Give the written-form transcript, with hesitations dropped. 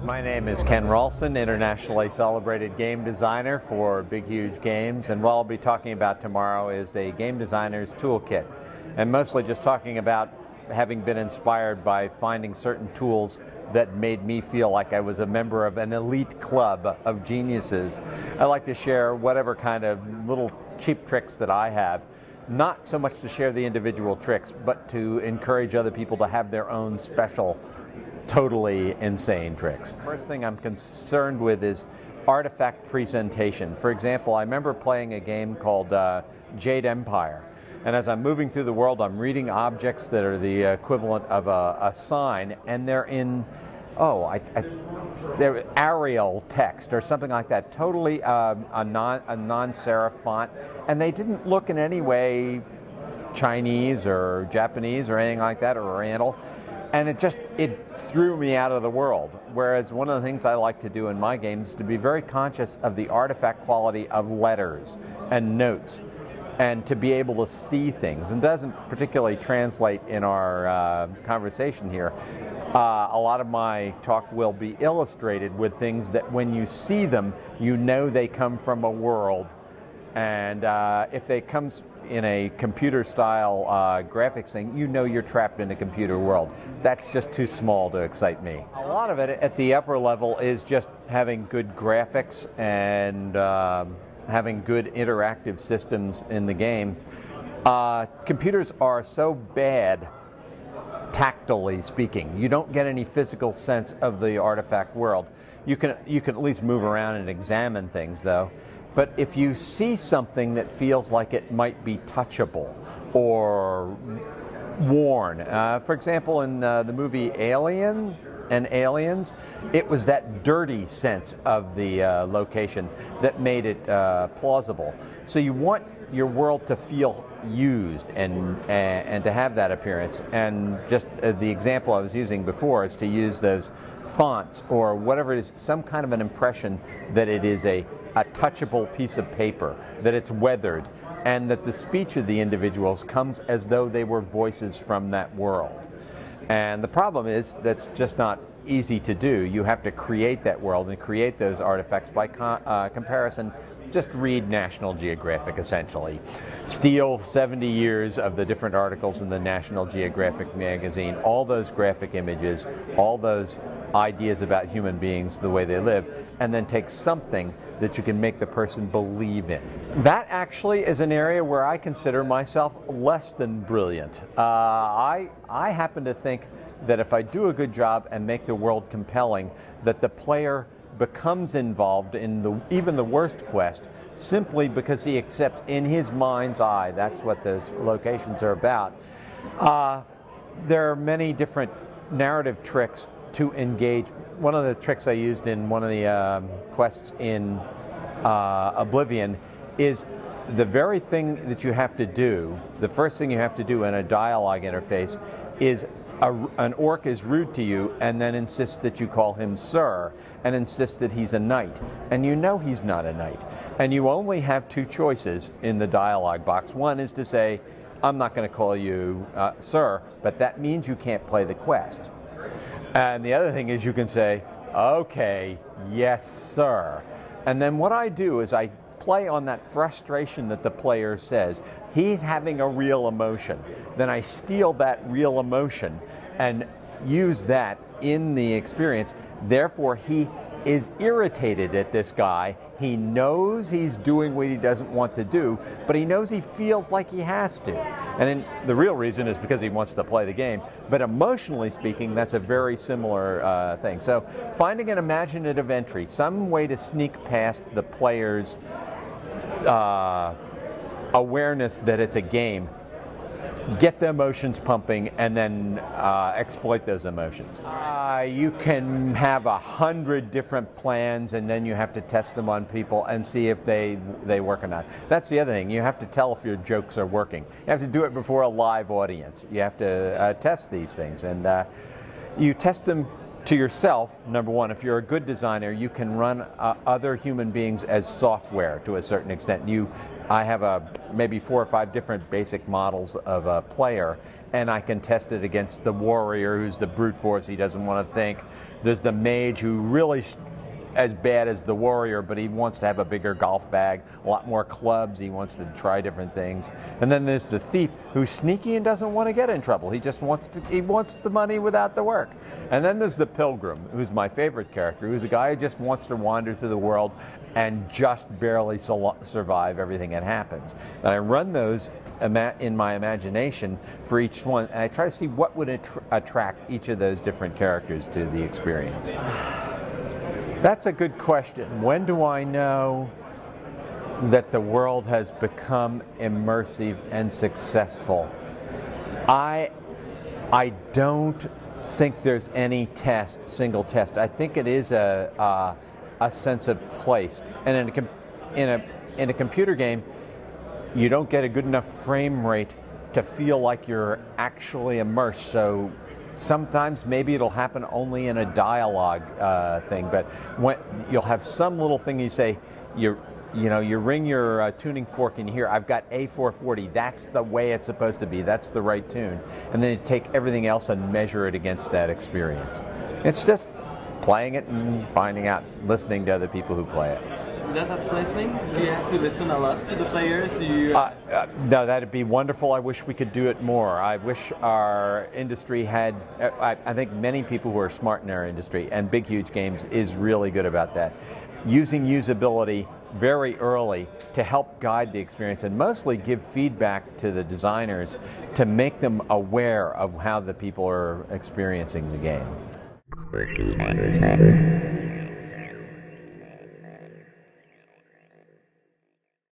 My name is Ken Ralston, internationally celebrated game designer for Big Huge Games, and what I'll be talking about tomorrow is a game designer's toolkit, and mostly just talking about having been inspired by finding certain tools that made me feel like I was a member of an elite club of geniuses. I like to share whatever kind of little cheap tricks that I have, not so much to share the individual tricks, but to encourage other people to have their own special, totally insane tricks. First thing I'm concerned with is artifact presentation. For example, I remember playing a game called Jade Empire, and as I'm moving through the world, I'm reading objects that are the equivalent of a sign, and they're in, they're Arial text or something like that, totally a non-serif font, and they didn't look in any way Chinese or Japanese or anything like that, or Oriental. And it threw me out of the world. Whereas one of the things I like to do in my games is to be very conscious of the artifact quality of letters and notes, and to be able to see things. And doesn't particularly translate in our conversation here. A lot of my talk will be illustrated with things that when you see them, you know they come from a world. And if they comes in a computer style graphics thing, you know you're trapped in a computer world. That's just too small to excite me. A lot of it at the upper level is just having good graphics and having good interactive systems in the game. Computers are so bad, tactily speaking. You don't get any physical sense of the artifact world. You can at least move around and examine things though. But if you see something that feels like it might be touchable or worn, for example, in the movie Alien and Aliens, it was that dirty sense of the location that made it plausible. So you want your world to feel used and to have that appearance. And just the example I was using before is to use those fonts or whatever it is, some kind of an impression that it is a touchable piece of paper, that it's weathered, and that the speech of the individuals comes as though they were voices from that world. And the problem is that's just not easy to do. You have to create that world and create those artifacts by comparison. Just read National Geographic, essentially. Steal 70 years of the different articles in the National Geographic magazine, all those graphic images, all those ideas about human beings, the way they live, and then take something that you can make the person believe in. That actually is an area where I consider myself less than brilliant. I happen to think that if I do a good job and make the world compelling, that the player becomes involved in even the worst quest simply because he accepts in his mind's eye, that's what those locations are about. There are many different narrative tricks to engage. One of the tricks I used in one of the quests in Oblivion is the very thing that you have to do, the first thing you have to do in a dialogue interface is an orc is rude to you and then insists that you call him sir and insists that he's a knight. And you know he's not a knight. And you only have two choices in the dialogue box. One is to say, I'm not going to call you sir, but that means you can't play the quest. And the other thing is you can say, okay, yes sir. And then what I do is I play on that frustration that the player says. He's having a real emotion. Then I steal that real emotion and use that in the experience. Therefore, he is irritated at this guy. He knows he's doing what he doesn't want to do, but he knows he feels like he has to. And the real reason is because he wants to play the game. But emotionally speaking, that's a very similar thing. So finding an imaginative entry, some way to sneak past the player's awareness that it's a game, get the emotions pumping, and then exploit those emotions. You can have 100 different plans, and then you have to test them on people and see if they work or not. That's the other thing. You have to tell if your jokes are working. You have to do it before a live audience. You have to test these things, and you test them to yourself, number one, if you're a good designer, you can run other human beings as software to a certain extent. I have maybe 4 or 5 different basic models of a player, and I can test it against the warrior, who's the brute force, he doesn't want to think. There's the mage, who really as bad as the warrior, but he wants to have a bigger golf bag, a lot more clubs, he wants to try different things. And then there's the thief, who's sneaky and doesn't want to get in trouble. He just wants the money without the work. And then there's the pilgrim, who's my favorite character, who's a guy who just wants to wander through the world and just barely survive everything that happens. And I run those in my imagination for each one, and I try to see what would attract each of those different characters to the experience. That's a good question. When do I know that the world has become immersive and successful? I don't think there's any single test. I think it is a sense of place. And in a computer game, you don't get a good enough frame rate to feel like you're actually immersed. So sometimes maybe it'll happen only in a dialogue thing, but when you'll have some little thing you say, you ring your tuning fork and you hear, I've got A440, that's the way it's supposed to be, that's the right tune. And then you take everything else and measure it against that experience. It's just playing it and finding out, listening to other people who play it. That helps listening? Do you have to listen a lot to the players? Do you? No, that'd be wonderful. I wish we could do it more. I wish our industry had, I think many people who are smart in our industry, and Big Huge Games is really good about that. Using usability very early to help guide the experience and mostly give feedback to the designers to make them aware of how the people are experiencing the game.